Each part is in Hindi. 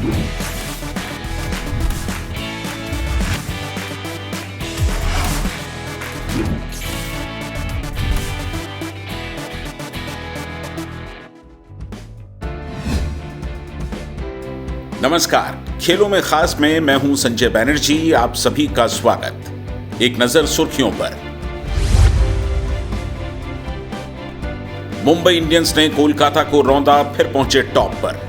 नमस्कार, खेलों में खास में मैं हूं संजय बैनर्जी। आप सभी का स्वागत। एक नजर सुर्खियों पर। मुंबई इंडियंस ने कोलकाता को रौंदा, फिर पहुंचे टॉप पर।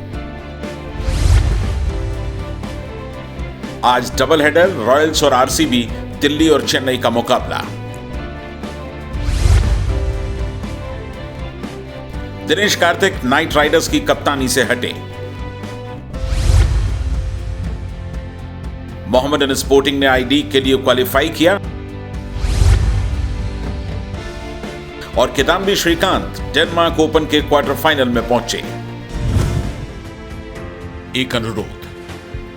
आज डबल हेडर, रॉयल्स और आरसीबी, दिल्ली और चेन्नई का मुकाबला। दिनेश कार्तिक नाइट राइडर्स की कप्तानी से हटे। मोहम्मडन स्पोर्टिंग ने आई लीग के लिए क्वालिफाई किया और किदांबी श्रीकांत डेनमार्क ओपन के क्वार्टर फाइनल में पहुंचे। एक अनुरोध,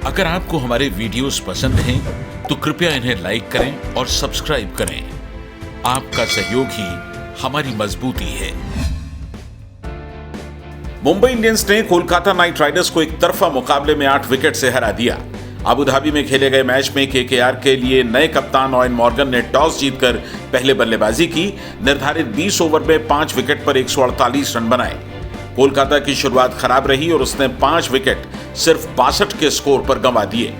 अगर आपको हमारे वीडियोस पसंद हैं तो कृपया इन्हें लाइक करें और सब्सक्राइब करें। आपका सहयोग ही हमारी मजबूती है। मुंबई इंडियंस ने कोलकाता नाइट राइडर्स को एक तरफा मुकाबले में 8 विकेट से हरा दिया। अबू धाबी में खेले गए मैच में केकेआर के लिए नए कप्तान ओवेन मॉर्गन ने टॉस जीतकर पहले बल्लेबाजी की। निर्धारित 20 ओवर में 5 विकेट पर 148 रन बनाए। कोलकाता की शुरुआत खराब रही और उसने 5 विकेट सिर्फ 62 के स्कोर पर गंवा दिए।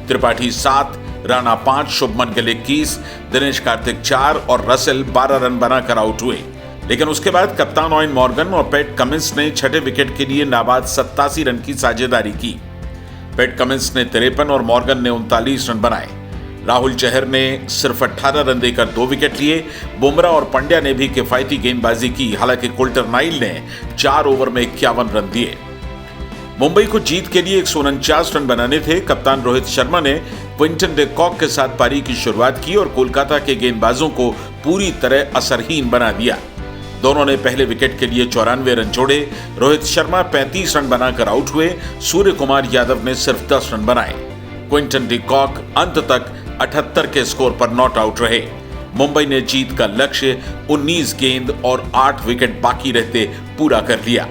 त्रिपाठी 7, राणा 5, शुभमन गिल 21, दिनेश कार्तिक 4 और रसेल 12 रन बनाकर आउट हुए। लेकिन उसके बाद कप्तान ओवेन मॉर्गन और पैट कमिंस ने छठे विकेट के लिए नाबाद 87 रन की साझेदारी की। पैट कमिंस ने 53 और मॉर्गन ने 39 रन बनाए। राहुल चहर ने सिर्फ 18 रन देकर 2 विकेट लिए। बुमराह और पंड्या ने भी किफायती गेंदबाजी की। हालांकि कुल्टर नाइल ने 4 ओवर में 51 रन दिए। मुंबई को जीत के लिए 149 रन बनाने थे। कप्तान रोहित शर्मा ने क्विंटन डे कॉक के साथ पारी की शुरुआत की और कोलकाता के गेंदबाजों को पूरी तरह असरहीन बना दिया। दोनों ने पहले विकेट के लिए 94 रन जोड़े। रोहित शर्मा 35 रन बनाकर आउट हुए। सूर्य कुमार यादव ने सिर्फ 10 रन बनाए। क्विंटन डी कॉक अंत तक 78 के स्कोर पर नॉट आउट रहे। मुंबई ने जीत का लक्ष्य 19 गेंद और 8 विकेट बाकी रहते पूरा कर लिया।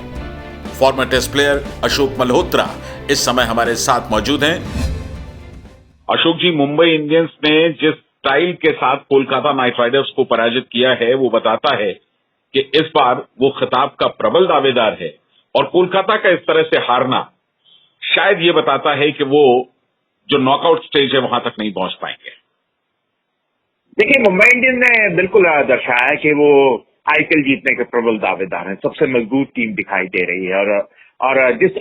Former test player Ashok Malhotra इस समय हमारे साथ मौजूद हैं। अशोक जी, मुंबई इंडियंस ने जिस स्टाइल के साथ कोलकाता नाइट राइडर्स को पराजित किया है वो बताता है कि इस बार वो खिताब का प्रबल दावेदार है और कोलकाता का इस तरह से हारना शायद ये बताता है कि वो जो नॉकआउट स्टेज है वहां तक नहीं पहुंच पाएंगे। देखिए, मुंबई इंडियंस ने बिल्कुल दर्शाया कि वो आईपीएल जीतने के प्रबल दावेदार हैं। सबसे मजबूत टीम दिखाई दे रही है और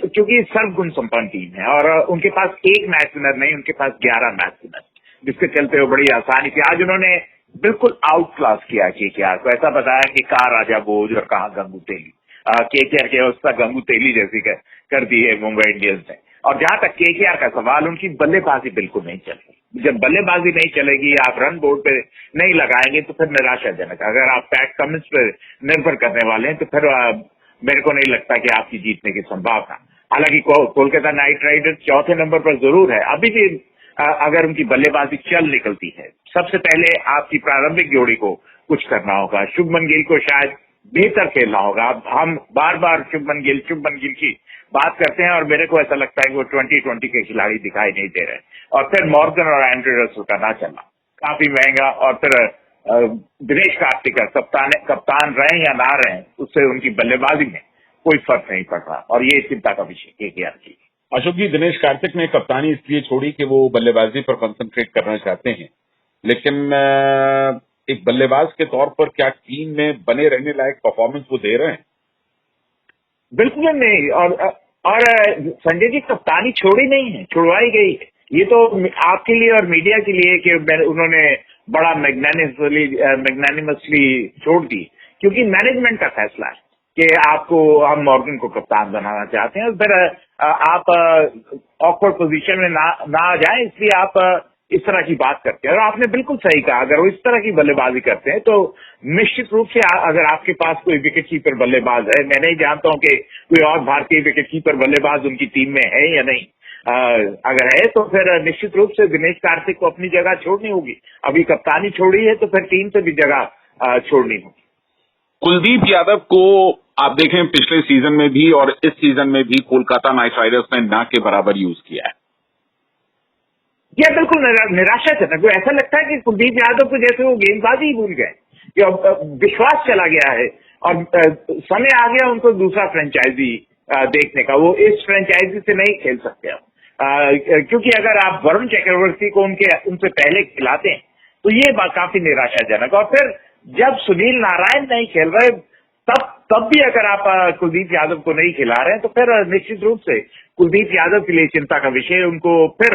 चूंकि सर्वगुण संपन्न टीम है और उनके पास एक मैच विनर नहीं, उनके पास 11 मैच विनर, जिसके चलते वो बड़ी आसानी से आज उन्होंने बिल्कुल आउट क्लास किया केकेआर को। ऐसा बताया कि कहाँ राजा भोज और कहाँ गंगू तेली। केकेआर की अवस्था गंगू तेली जैसी कर दी है मुंबई इंडियंस ने। और जहां तक केकेआर का सवाल, उनकी बल्लेबाजी बिल्कुल नहीं चलेगी। जब बल्लेबाजी नहीं चलेगी, आप रन बोर्ड पे नहीं लगाएंगे तो फिर निराशाजनक। अगर आप पैट कमिंस पे निर्भर करने वाले हैं तो फिर मेरे को नहीं लगता कि आपकी जीतने की संभावना। हालांकि कोलकाता नाइट राइडर्स चौथे नंबर पर जरूर है। अभी भी अगर उनकी बल्लेबाजी चल निकलती है, सबसे पहले आपकी प्रारंभिक जोड़ी को कुछ करना होगा। शुभमन गिल को शायद बेहतर खेलना होगा। हम बार बार शुभमन गिल की बात करते हैं और मेरे को ऐसा लगता है कि वो 2020 के खिलाड़ी दिखाई नहीं दे रहे। और फिर मॉर्गन और एंड्रे रसेल का ना चलना काफी महंगा। और फिर दिनेश कार्तिक कप्तान रहे या ना रहे, उससे उनकी बल्लेबाजी में कोई फर्क नहीं पड़ रहा और ये चिंता का विषय केकेआर की। अशोक जी, दिनेश कार्तिक ने कप्तानी इसलिए छोड़ी कि वो बल्लेबाजी पर कंसंट्रेट करना चाहते हैं, लेकिन एक बल्लेबाज के तौर पर क्या टीम में बने रहने लायक परफॉर्मेंस वो दे रहे हैं? बिल्कुल नहीं। और संजय जी, कप्तानी छोड़ी नहीं है, छुड़वाई गई है। ये तो आपके लिए और मीडिया के लिए कि उन्होंने बड़ा मैग्नानिमसली छोड़ दी, क्योंकि मैनेजमेंट का फैसला है कि आपको हम मॉर्गन को कप्तान बनाना चाहते हैं। और फिर आप ऑकवर्ड पोजीशन में ना आ जाएं, इसलिए आप इस तरह की बात करते हैं। और आपने बिल्कुल सही कहा, अगर वो इस तरह की बल्लेबाजी करते हैं तो निश्चित रूप से अगर आपके पास कोई विकेट कीपर बल्लेबाज है, मैं नहीं जानता हूं कि कोई और भारतीय विकेट कीपर बल्लेबाज उनकी टीम में है या नहीं, अगर है तो फिर निश्चित रूप से दिनेश कार्तिक को अपनी जगह छोड़नी होगी। अभी कप्तानी छोड़ी है तो फिर टीम से भी जगह छोड़नी होगी। कुलदीप यादव को आप देखें पिछले सीजन में भी और इस सीजन में भी कोलकाता नाइट राइडर्स ने ना के बराबर यूज किया है। यह बिल्कुल निराशाजनक। तो ऐसा लगता है कि कुलदीप यादव को जैसे वो गेंदबाजी ही भूल गए, कि विश्वास चला गया है और समय आ गया उनको दूसरा फ्रेंचाइजी देखने का। वो इस फ्रेंचाइजी से नहीं खेल सकते अब, क्योंकि अगर आप वरुण चक्रवर्ती को उनसे पहले खिलाते हैं तो ये बात काफी निराशाजनक। और फिर जब सुनील नारायण नहीं खेल रहे तब भी अगर आप कुलदीप यादव को नहीं खिला रहे हैं तो फिर निश्चित रूप से कुलदीप यादव के लिए चिंता का विषय, उनको फिर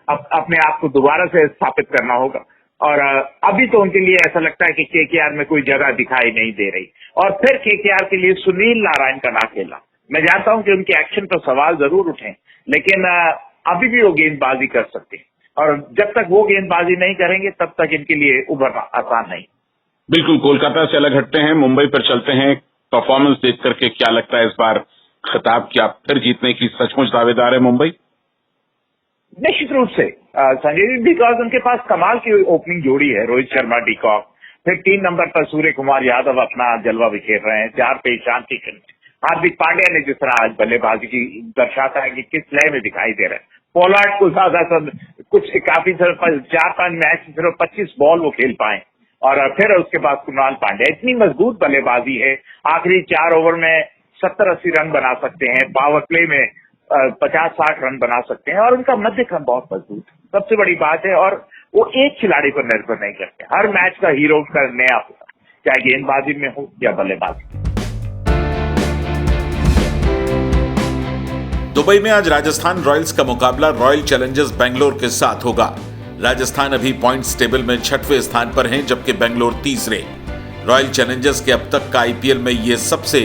अपने आप को दोबारा से स्थापित करना होगा। और अभी तो उनके लिए ऐसा लगता है कि केकेआर में कोई जगह दिखाई नहीं दे रही, और फिर केकेआर के लिए सुनील नारायण का ना खेला। मैं जानता हूं कि उनके एक्शन पर सवाल जरूर उठे, लेकिन अभी भी वो गेंदबाजी कर सकते हैं, और जब तक वो गेंदबाजी नहीं करेंगे तब तक इनके लिए उभरना आसान नहीं। बिल्कुल, कोलकाता से अलग हटते हैं, मुंबई पर चलते हैं। परफॉर्मेंस देख करके क्या लगता है इस बार खिताब क्या फिर जीतने की सचमुच दावेदार है मुंबई? निश्चित रूप से संजय जी, बिकॉज उनके पास कमाल की ओपनिंग जोड़ी है, रोहित शर्मा, डिकॉक, फिर 3 नंबर पर सूर्य कुमार यादव अपना जलवा बिखेर रहे हैं, 4 पे ईशान किशन, हार्दिक पांड्या ने जिस तरह आज बल्लेबाजी की दर्शाता है कि किस लय में दिखाई दे रहा है। पोलार्ड को ज्यादातर कुछ काफी 4-5 मैच सिर्फ 25 बॉल वो खेल पाए, और फिर उसके बाद कुणाल पांड्या, इतनी मजबूत बल्लेबाजी है। आखिरी 4 ओवर में 70-80 रन बना सकते हैं, पावर प्ले में 50-60 रन बना सकते हैं, और उनका मध्य क्रम बहुत मजबूत सबसे बड़ी बात है। और वो एक खिलाड़ी पर निर्भर नहीं करते, हर मैच का हीरो का नया होगा, चाहे गेंदबाजी में हो या बल्लेबाजी। दुबई में आज राजस्थान रॉयल्स का मुकाबला रॉयल चैलेंजर्स बेंगलोर के साथ होगा। राजस्थान अभी पॉइंट्स टेबल में 6वें स्थान पर हैं, जबकि बेंगलोर 3रे। रॉयल चैलेंजर्स के अब तक का आईपीएल में यह सबसे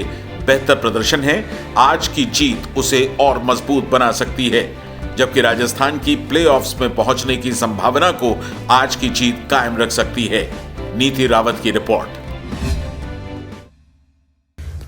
बेहतर प्रदर्शन है। आज की जीत उसे और मजबूत बना सकती है, जबकि राजस्थान की प्लेऑफ्स में पहुंचने की संभावना को आज की जीत कायम रख सकती है। नीति रावत की रिपोर्ट।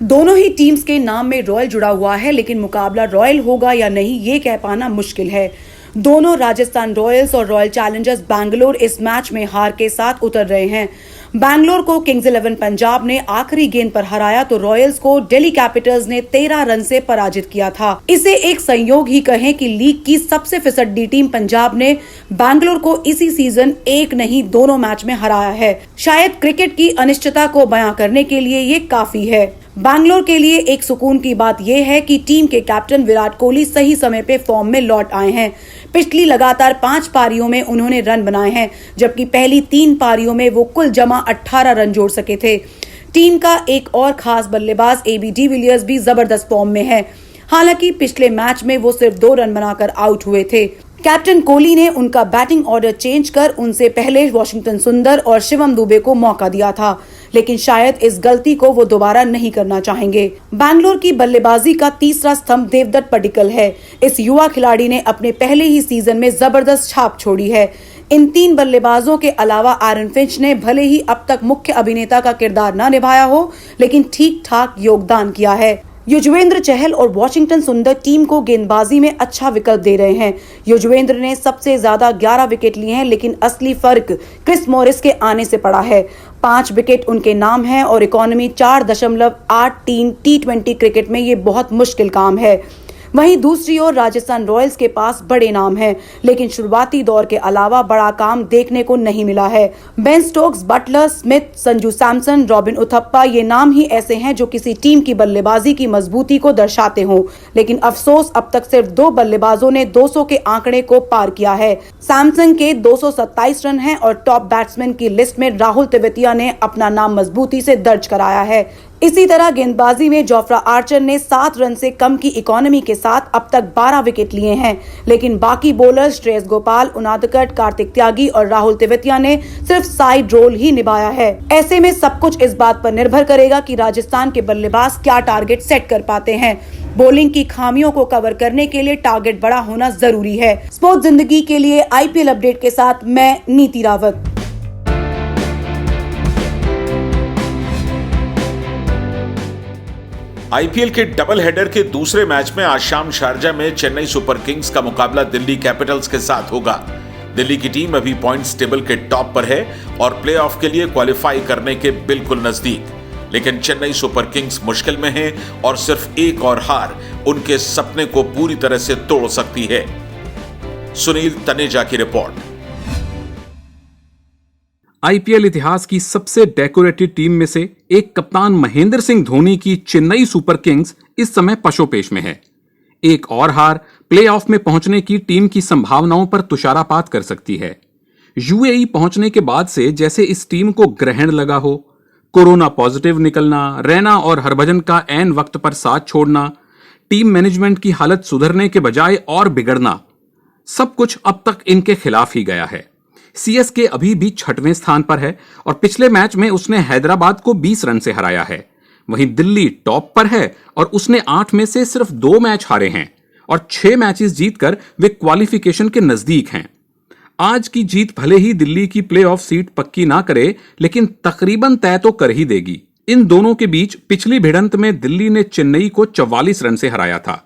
दोनों ही टीम्स के नाम में रॉयल जुड़ा हुआ है, लेकिन मुकाबला रॉयल होगा या नहीं ये कह पाना मुश्किल है। दोनों राजस्थान रॉयल्स और रॉयल चैलेंजर्स बैंगलोर इस मैच में हार के साथ उतर रहे हैं। बैंगलोर को किंग्स 11 पंजाब ने आखिरी गेंद पर हराया तो रॉयल्स को दिल्ली कैपिटल्स ने 13 रन से पराजित किया था। इसे एक संयोग ही कहें कि लीग की सबसे फिसड्डी टीम पंजाब ने बैंगलोर को इसी सीजन एक नहीं दोनों मैच में हराया है। शायद क्रिकेट की अनिश्चितता को बयां करने के लिए ये काफी है। बैंगलोर के लिए एक सुकून की बात यह है कि टीम के कैप्टन विराट कोहली सही समय पे फॉर्म में लौट आए हैं। पिछली लगातार 5 पारियों में उन्होंने रन बनाए हैं, जबकि पहली 3 पारियों में वो कुल जमा 18 रन जोड़ सके थे। टीम का एक और खास बल्लेबाज एबी डिविलियर्स भी जबरदस्त फॉर्म में है। हालांकि पिछले मैच में वो सिर्फ 2 रन बनाकर आउट हुए थे। कैप्टन कोहली ने उनका बैटिंग ऑर्डर चेंज कर उनसे पहले वाशिंगटन सुंदर और शिवम दुबे को मौका दिया था, लेकिन शायद इस गलती को वो दोबारा नहीं करना चाहेंगे। बैंगलोर की बल्लेबाजी का तीसरा स्तंभ देवदत्त पडिक्कल है। इस युवा खिलाड़ी ने अपने पहले ही सीजन में जबरदस्त छाप छोड़ी है। इन 3 बल्लेबाजों के अलावा एरन फिंच ने भले ही अब तक मुख्य अभिनेता का किरदार न निभाया हो, लेकिन ठीक ठाक योगदान किया है। युजवेंद्र चहल और वाशिंगटन सुंदर टीम को गेंदबाजी में अच्छा विकल्प दे रहे हैं। युजवेंद्र ने सबसे ज्यादा 11 विकेट लिए हैं, लेकिन असली फर्क क्रिस मॉरिस के आने से पड़ा है। 5 विकेट उनके नाम है और इकोनॉमी 4.83 T20 क्रिकेट में ये बहुत मुश्किल काम है। वहीं दूसरी ओर राजस्थान रॉयल्स के पास बड़े नाम हैं, लेकिन शुरुआती दौर के अलावा बड़ा काम देखने को नहीं मिला है। Ben Stokes, Buttler, Smith, Sanju Samson, Robin Uthappa ये नाम ही ऐसे हैं जो किसी टीम की बल्लेबाजी की मजबूती को दर्शाते हों, लेकिन अफसोस अब तक सिर्फ 2 बल्लेबाजों ने 200 के आंकड़े को पार किया है। सैमसन के 227 रन हैं और टॉप बैट्समैन की लिस्ट में राहुल तेवतिया ने अपना नाम मजबूती से दर्ज कराया है। इसी तरह गेंदबाजी में जोफ्रा आर्चर ने 7 रन से कम की इकोनॉमी के साथ अब तक 12 विकेट लिए हैं, लेकिन बाकी बॉलर श्रेयस गोपाल, उनादकट, कार्तिक त्यागी और राहुल तेवतिया ने सिर्फ साइड रोल ही निभाया है। ऐसे में सब कुछ इस बात पर निर्भर करेगा कि राजस्थान के बल्लेबाज क्या टारगेट सेट कर पाते हैं। बॉलिंग की खामियों को कवर करने के लिए टारगेट बड़ा होना जरूरी है। स्पोर्ट्स जिंदगी के लिए आईपीएल अपडेट के साथ मैं नीति रावत। आईपीएल के डबल हेडर के दूसरे मैच में आज शाम शारजा में चेन्नई सुपर किंग्स का मुकाबला दिल्ली कैपिटल्स के साथ होगा। दिल्ली की टीम अभी पॉइंट्स टेबल के टॉप पर है और प्लेऑफ के लिए क्वालिफाई करने के बिल्कुल नजदीक। लेकिन चेन्नई सुपर किंग्स मुश्किल में है और सिर्फ एक और हार उनके सपने को पूरी तरह से तोड़ सकती है। सुनील तनेजा की रिपोर्ट। आईपीएल इतिहास की सबसे डेकोरेटेड टीम में से एक कप्तान महेंद्र सिंह धोनी की चेन्नई सुपर किंग्स इस समय पशोपेश में है। एक और हार प्लेऑफ में पहुंचने की टीम की संभावनाओं पर तुषारापात कर सकती है। यूएई पहुंचने के बाद से जैसे इस टीम को ग्रहण लगा हो, कोरोना पॉजिटिव निकलना, रैना और हरभजन का ऐन वक्त पर साथ छोड़ना, टीम मैनेजमेंट की हालत सुधरने के बजाय और बिगड़ना, सब कुछ अब तक इनके खिलाफ ही गया है। सीएसके अभी भी 6वें स्थान पर है और पिछले मैच में उसने हैदराबाद को 20 रन से हराया है। वहीं दिल्ली टॉप पर है और उसने 8 में से सिर्फ 2 मैच हारे हैं और 6 मैचेस जीतकर वे क्वालिफिकेशन के नजदीक हैं। आज की जीत भले ही दिल्ली की प्लेऑफ सीट पक्की ना करे, लेकिन तकरीबन तय तो कर ही देगी। इन दोनों के बीच पिछली भिड़ंत में दिल्ली ने चेन्नई को 44 रन से हराया था।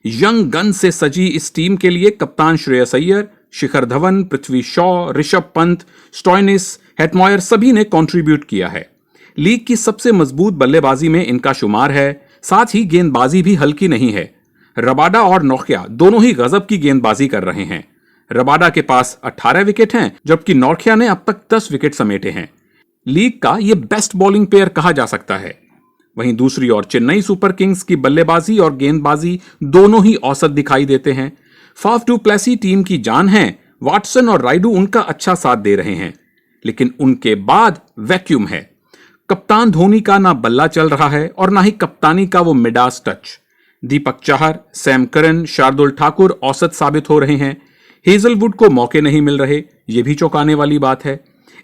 यंग गन से सजी इस टीम के लिए कप्तान श्रेयस अय्यर, शिखर धवन, पृथ्वी शॉ, ऋषभ पंत, स्टॉइनिस, हेटमॉयर सभी ने कंट्रीब्यूट किया है। लीग की सबसे मजबूत बल्लेबाजी में इनका शुमार है। साथ ही गेंदबाजी भी हल्की नहीं है। रबाडा और नोकिया दोनों ही गजब की गेंदबाजी कर रहे हैं। रबाडा के पास 18 विकेट हैं, जबकि नोकिया ने अब तक 10 विकेट समेटे हैं। लीग का यह बेस्ट बॉलिंग पेयर कहा जा सकता है। वहीं दूसरी ओर चेन्नई सुपर किंग्स की बल्लेबाजी और गेंदबाजी दोनों ही औसत दिखाई देते हैं। फाफ डू प्लेसी टीम की जान है। वाटसन और राइडू उनका अच्छा साथ दे रहे हैं, लेकिन उनके बाद वैक्यूम है। कप्तान धोनी का ना बल्ला चल रहा है और ना ही कप्तानी का वो Midas touch. Deepak Chahar, Sam Curran, Shardul Thakur औसत साबित हो रहे हैं। हेजलवुड को मौके नहीं मिल रहे, ये भी चौंकाने वाली बात है।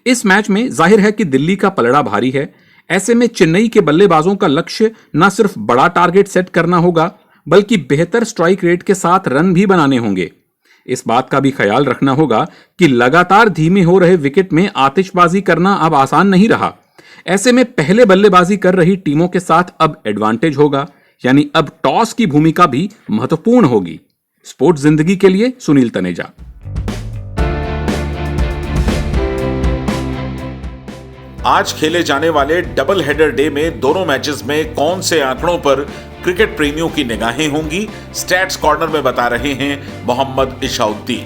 इस मैच में जाहिर है कि दिल्ली का पलड़ा भारी है। ऐसे में चेन्नई के बल्लेबाजों का लक्ष्य न सिर्फ बड़ा टारगेट सेट करना होगा, बल्कि बेहतर स्ट्राइक रेट के साथ रन भी बनाने होंगे। इस बात का भी ख्याल रखना होगा कि लगातार धीमे हो रहे विकेट में आतिशबाजी करना अब आसान नहीं रहा। ऐसे में पहले बल्लेबाजी कर रही टीमों के साथ अब एडवांटेज होगा, यानी अब टॉस की भूमिका भी महत्वपूर्ण होगी। स्पोर्ट्स जिंदगी के लिए सुनील तनेजा। आज खेले जाने वाले डबल हेडर डे में दोनों मैचेस में कौन से आंकड़ों पर क्रिकेट प्रेमियों की निगाहें होंगी, स्टैट्स कॉर्नर में बता रहे हैं मोहम्मद इशाउद्दीन।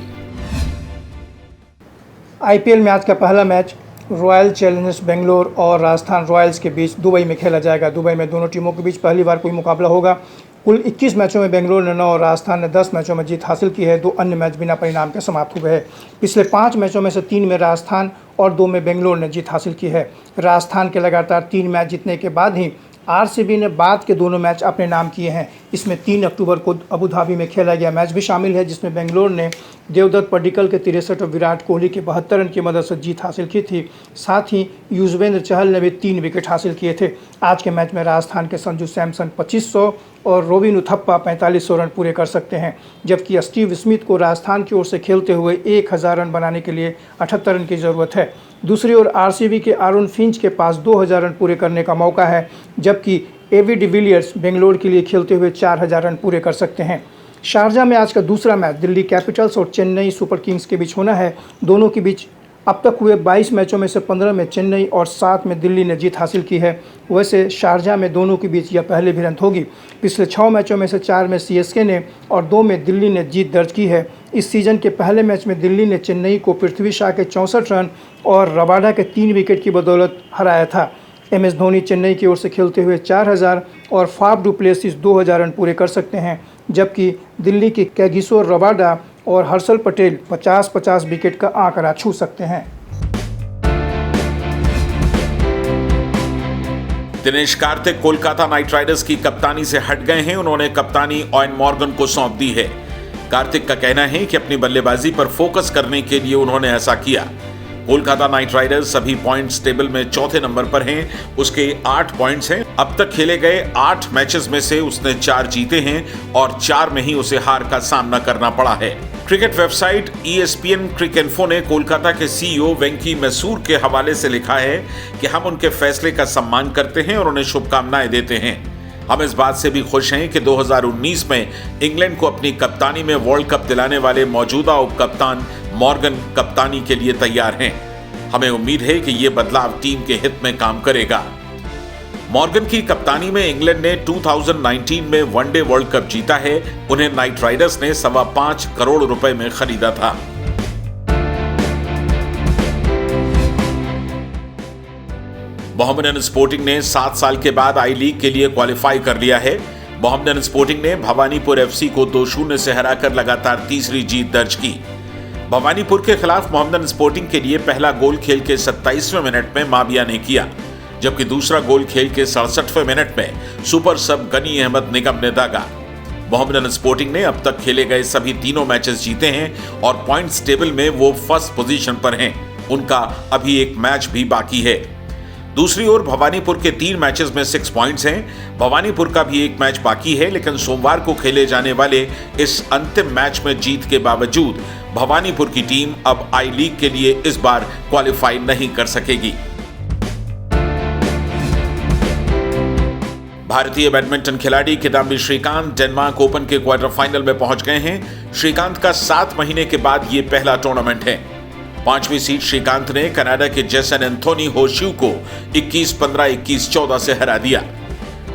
आईपीएल में आज का पहला मैच रॉयल चैलेंजर्स बेंगलोर और राजस्थान रॉयल्स के बीच दुबई में खेला जाएगा। दुबई में दोनों टीमों के बीच पहली बार कोई मुकाबला होगा। कुल 21 मैचों में बेंगलोर ने 9 और राजस्थान ने 10 मैचों में जीत हासिल की है। 2 अन्य मैच बिना परिणाम के समाप्त हुए हैं। पिछले 5 मैचों में से 3 में राजस्थान और 2 में बेंगलोर ने जीत हासिल की है। राजस्थान के लगातार 3 मैच जीतने के बाद ही आरसीबी ने बाद के दोनों मैच अपने नाम किए हैं। इसमें 3 अक्टूबर को अबू धाबी में खेला गया मैच भी शामिल है, जिसमें बेंगलोर ने देवदत्त पडिक्कल के 63 और विराट कोहली के 72 रन की मदद से जीत हासिल की थी। साथ ही युजवेंद्र चहल ने भी 3 विकेट हासिल किए थे। आज के मैच में राजस्थान के संजू सैमसन 2500 और रोबिन उथप्पा 4500 रन पूरे कर सकते हैं, जबकि स्टीव स्मिथ को राजस्थान की ओर से खेलते हुए 1000 रन बनाने के लिए 78 रन की ज़रूरत है। दूसरी ओर आरसीबी के आरोन फिंच के पास 2000 रन पूरे करने का मौका है, जबकि एवी डिविलियर्स बेंगलोर के लिए खेलते हुए 4000 रन पूरे कर सकते हैं। शारजाह में आज का दूसरा मैच दिल्ली कैपिटल्स और चेन्नई सुपर किंग्स के बीच होना है। दोनों के बीच अब तक हुए 22 मैचों में से 15 में चेन्नई और 7 में दिल्ली ने जीत हासिल की है। वैसे शारजाह में दोनों के बीच यह पहली भिड़ंत होगी। पिछले 6 मैचों में से 4 में सीएसके ने और 2 में दिल्ली ने जीत दर्ज की है। इस सीजन के पहले मैच में दिल्ली ने चेन्नई को पृथ्वी शॉ के 64 रन और रबाडा के 3 विकेट की बदौलत हराया था। एमएस धोनी चेन्नई की ओर से खेलते हुए 4000 और फाफ डू प्लेसिस 2000 रन पूरे कर सकते हैं, जबकि दिल्ली की कैगिसो रबाडा और हर्षल पटेल 50-50 विकेट का आंकड़ा छू सकते हैं। दिनेश कार्तिक कोलकाता नाइट राइडर्स की कप्तानी से हट गए हैं। उन्होंने कप्तानी ओवेन मॉर्गन को सौंप दी है। कार्तिक का कहना है कि अपनी बल्लेबाजी पर फोकस करने के लिए उन्होंने ऐसा किया। कोलकाता नाइट राइडर्स सभी पॉइंट्स टेबल में 4थे नंबर पर हैं। उसके 8 पॉइंट्स हैं। अब तक खेले गए 8 मैचेस में से उसने 4 जीते हैं और 4 में ही उसे हार का सामना करना पड़ा है। क्रिकेट वेबसाइट ESPN क्रिकइन्फो ने कोलकाता के CEO वेंकी मैसूर के हवाले से लिखा है कि हम उनके फैसले का सम्मान करते हैं और उन्हें शुभकामनाएं देते हैं। हम इस बात से भी खुश हैं कि 2019 में इंग्लैंड को अपनी कप्तानी में वर्ल्ड कप दिलाने वाले मौजूदा उपकप्तान मॉर्गन कप्तानी के लिए तैयार हैं। हमें उम्मीद है कि यह बदलाव टीम के हित में काम करेगा। मॉर्गन की कप्तानी में इंग्लैंड ने 2019 में वनडे वर्ल्ड कप जीता है। उन्हें नाइट राइडर्स ने 5.25 करोड़ रुपए में खरीदा था। मोहम्मडन स्पोर्टिंग ने 7 साल के बाद आई लीग के लिए क्वालिफाई कर लिया है। मोहम्मडन स्पोर्टिंग ने भवानीपुर एफसी को 2-0 से हराकर लगातार तीसरी जीत दर्ज की। भवानीपुर के खिलाफ मोहम्मदन स्पोर्टिंग के लिए पहला गोल खेल के 27वें मिनट में माबिया ने किया, जबकि दूसरा गोल खेल के 67वें मिनट में सुपर सब गनी अहमद निगम ने दागा। मोहम्मदन स्पोर्टिंग ने अब तक खेले गए सभी तीनों मैचेस जीते हैं और पॉइंट्स टेबल में वो फर्स्ट पोजीशन पर हैं। उनका अभी एक मैच भी बाकी है। दूसरी ओर भवानीपुर के 3 मैचेस में 6 पॉइंट्स हैं। भवानीपुर का भी एक मैच बाकी है, लेकिन सोमवार को खेले जाने वाले इस अंतिम मैच में जीत के बावजूद भवानीपुर की टीम अब आई लीग के लिए इस बार क्वालिफाई नहीं कर सकेगी। भारतीय बैडमिंटन खिलाड़ी किदाम्बी श्रीकांत डेनमार्क ओपन के क्वार्टर फाइनल में पहुंच गए हैं। श्रीकांत का 7 महीने के बाद ये पहला टूर्नामेंट है। 5वीं सीड श्रीकांत ने कनाडा के जेसन एंथोनी होशिउ को 21-15, 21-14 से हरा दिया।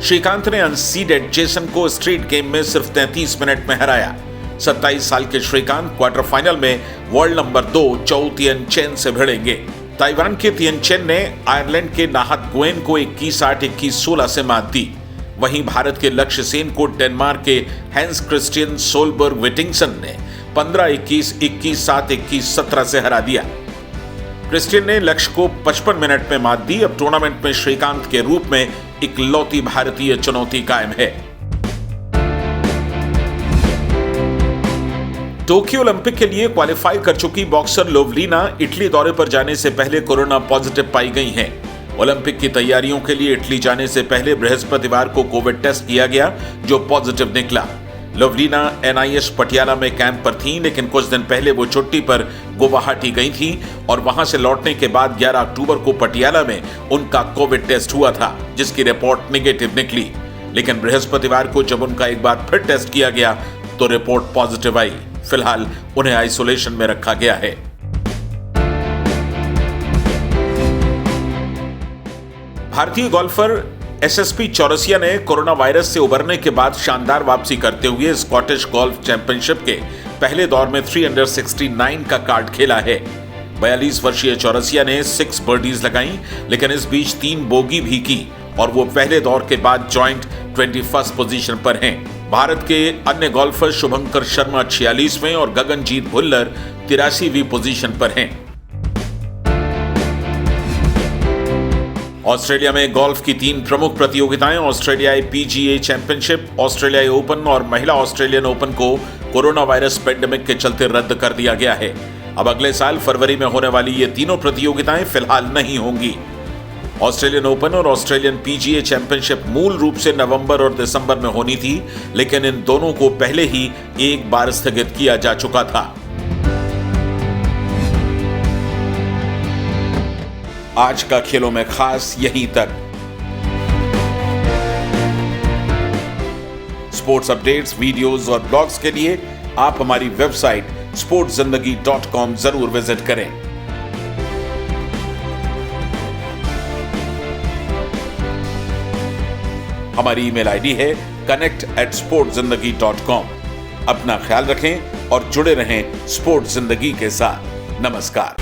श्रीकांत ने अनसीडेड जेसन को स्ट्रीट गेम में सिर्फ 33 मिनट में हराया। 27 साल के श्रीकांत क्वार्टर फाइनल में वर्ल्ड नंबर 2 चौ तियन चेन से भिड़ेंगे। ताइवान के तियन चेन ने आयरलैंड के नाहत गुएन को 21-8, 21-16 से मात दी। वहीं भारत के लक्ष्य सेन को डेनमार्क के हैंस क्रिस्टियन सोलबर्ग विटिंगसन ने 15-21, 21-7, 21-17 से हरा दिया। क्रिस्टियन ने लक्ष्य को 55 मिनट में मात दी। अब टूर्नामेंट में श्रीकांत के रूप में इकलौती भारतीय चुनौती कायम है। टोक्यो ओलंपिक के लिए क्वालिफाई कर चुकी बॉक्सर लोवलीना इटली दौरे पर जाने से पहले कोरोना पॉजिटिव पाई गई हैं। ओलंपिक की तैयारियों के लिए इटली जाने से पहले बृहस्पतिवार को कोविड टेस्ट किया गया, जो पॉजिटिव निकला। लोवलीना NIH पटियाला में कैंप पर थी, लेकिन कुछ दिन पहले वो छुट्टी पर गुवाहाटी गई थी और वहां से लौटने के बाद 11 अक्टूबर को पटियाला में उनका कोविड टेस्ट हुआ था, जिसकी रिपोर्ट नेगेटिव निकली। लेकिन बृहस्पतिवार को जब उनका एक बार फिर टेस्ट किया गया तो रिपोर्ट पॉजिटिव आई। फिलहाल उन्हें आइसोलेशन में रखा गया है। भारतीय गोल्फर SSP चौरसिया ने कोरोना वायरस से उबरने के बाद शानदार वापसी करते हुए स्कॉटिश गोल्फ चैंपियनशिप के पहले दौर में 3 अंडर 69 का कार्ड खेला है। 42 वर्षीय चौरसिया ने 6 बर्डीज लगाई, लेकिन इस बीच 3 बोगी भी की और वो पहले दौर के बाद जॉइंट 21st पोजीशन पर हैं। भारत के अन्य गोल्फर शुभंकर शर्मा 46वें और गगनजीत भुल्लर 83वीं पोजीशन पर हैं। ऑस्ट्रेलिया में गोल्फ की 3 प्रमुख प्रतियोगिताएं ऑस्ट्रेलियाई PGA चैंपियनशिप, ऑस्ट्रेलियाई ओपन और महिला ऑस्ट्रेलियन ओपन को कोरोना वायरस पेंडेमिक के चलते रद्द कर दिया गया है। अब अगले साल फरवरी में होने वाली ये तीनों प्रतियोगिताएं फिलहाल नहीं होंगी। ऑस्ट्रेलियन ओपन और ऑस्ट्रेलियन PGA चैंपियनशिप मूल रूप से नवंबर और दिसंबर में होनी थी, लेकिन इन दोनों को पहले ही एक बार स्थगित किया जा चुका था। आज का खेलों में खास यहीं तक। स्पोर्ट्स अपडेट्स, वीडियोस और ब्लॉग्स के लिए आप हमारी वेबसाइट sportszindagi.com जरूर विजिट करें। हमारी ईमेल आईडी है connect@sportszindagi.com। अपना ख्याल रखें और जुड़े रहें स्पोर्ट्स जिंदगी के साथ। नमस्कार।